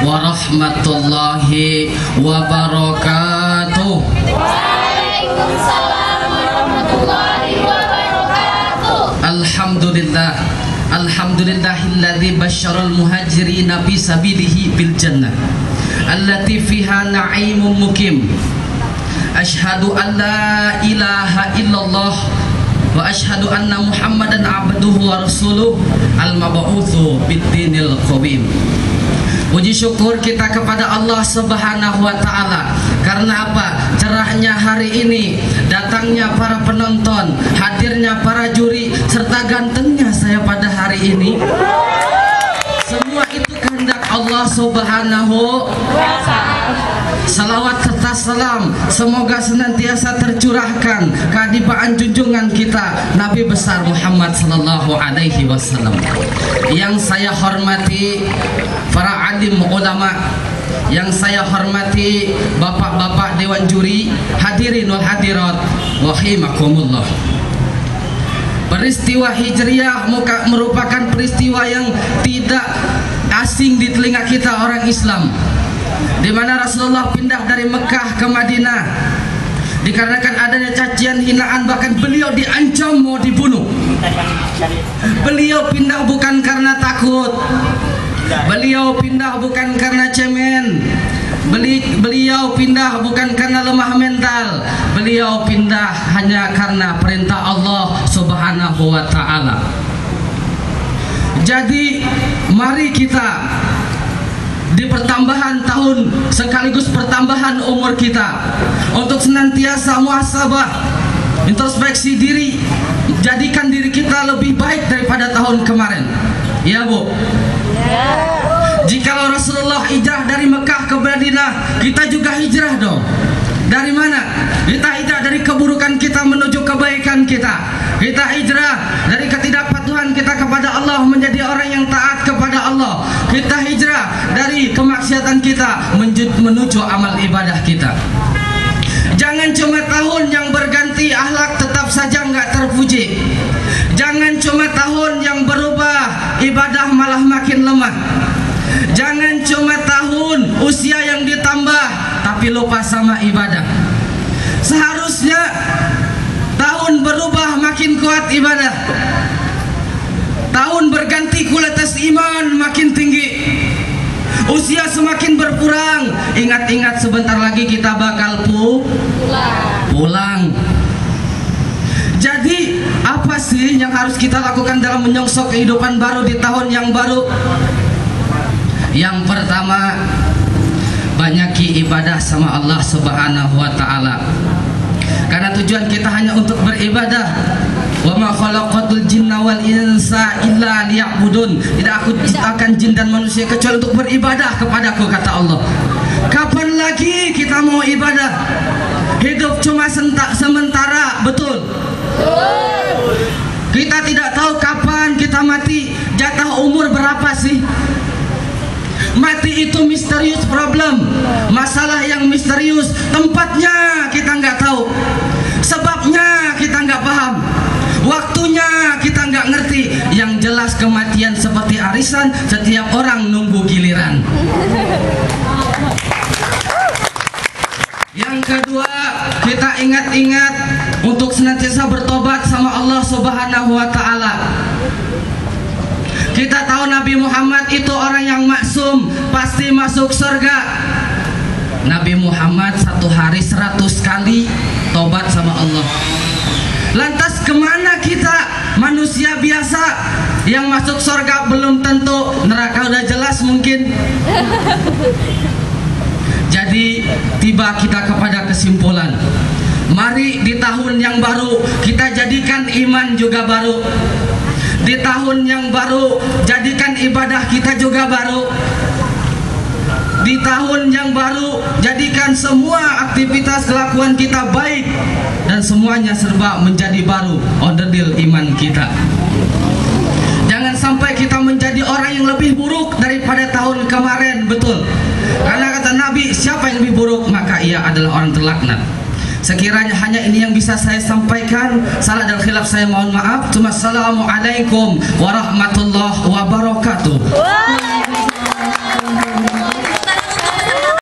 warahmatullahi wabarakatuh. Waalaikumsalam warahmatullahi wabarakatuh. Alhamdulillah, alhamdulillahilladzi basyarul muhajirina bi sabilihi bil jannah allati fiha na'imun mukim. Asyhadu an la ilaha illallah wa asyhadu anna Muhammadan abduhu wa rasuluh al-mab'utsu bid-dinil qawim. Puji syukur kita kepada Allah Subhanahu wa taala. Karena apa? Cerahnya hari ini, datangnya para penonton, hadirnya para juri, serta gantengnya saya pada hari ini. Semua itu kehendak Allah Subhanahu wa taala. Salawat serta salam semoga senantiasa tercurahkan keadibaan junjungan kita Nabi besar Muhammad sallallahu alaihi wasallam. Yang saya hormati para alim ulama, yang saya hormati bapak-bapak dewan juri, hadirin wal hadirat rahimakumullah. Peristiwa Hijriyah merupakan peristiwa yang tidak asing di telinga kita orang Islam, di mana Rasulullah pindah dari Mekah ke Madinah dikarenakan adanya cacian, hinaan, bahkan beliau diancam mau dibunuh. Beliau pindah bukan karena takut, beliau pindah bukan karena cemen, beliau pindah bukan karena lemah mental, beliau pindah hanya karena perintah Allah Subhanahu wa taala. Jadi mari kita di pertambahan tahun sekaligus pertambahan umur kita untuk senantiasa muhasabah, introspeksi diri, jadikan diri kita lebih baik daripada tahun kemarin. Ya Bu? Ya. Jikalau Rasulullah hijrah dari Mekah ke Madinah, kita juga hijrah dong. Dari mana? Kita hijrah dari keburukan kita menuju kebaikan kita. Kita hijrah dari ketidakpatuhan kita kepada Allah menjadi orang yang taat kepada Allah. Kita hijrah dari kemaksiatan kita menuju amal ibadah kita. Jangan cuma tahun yang berganti, akhlak tetap saja nggak terpuji. Jangan cuma tahun yang berubah, ibadah malah makin lemah. Jangan cuma tahun usia yang ditambah, tapi lupa sama ibadah. Seharusnya tahun berubah makin kuat ibadah, tahun berganti kualitas iman makin tinggi, usia semakin berkurang. Ingat-ingat sebentar lagi kita bakal pulang. Jadi apa sih yang harus kita lakukan dalam menyongsong kehidupan baru di tahun yang baru? Yang pertama, banyaki ibadah sama Allah Subhanahu wa taala. Karena tujuan kita hanya untuk beribadah. Wa ma khalaqatul jinna wal insa illa liya'budun. Tidak aku ciptakan jin dan manusia kecuali untuk beribadah kepadaku, kata Allah. Kapan lagi kita mau ibadah? Hidup cuma sementara, betul? Kita tidak tahu kapan kita mati. Jatah umur berapa sih? Mati itu misterius problem, masalah yang misterius. Tempatnya kita nggak tahu, sebabnya kita nggak paham, waktunya kita nggak ngerti. Yang jelas kematian seperti arisan, setiap orang nunggu giliran. Yang kedua, kita ingat-ingat untuk senantiasa bertobat sama Allah Subhanahu wa taala. Kita tahu Nabi Muhammad itu orang yang maksum, pasti masuk surga. Nabi Muhammad satu hari 100 kali tobat sama Allah. Lantas kemana kita manusia biasa yang masuk surga belum tentu, neraka udah jelas mungkin. Jadi tiba kita kepada kesimpulan, mari di tahun yang baru kita jadikan iman juga baru. Di tahun yang baru jadikan ibadah kita juga baru. Di tahun yang baru jadikan semua aktivitas kelakuan kita baik, dan semuanya serba menjadi baru, onderdil iman kita. Jangan sampai kita menjadi orang yang lebih buruk daripada tahun kemarin, betul? Karena kata Nabi, siapa yang lebih buruk maka ia adalah orang terlaknat. Sekiranya hanya ini yang bisa saya sampaikan, salah dan khilaf saya mohon maaf. Assalamualaikum warahmatullahi wabarakatuh.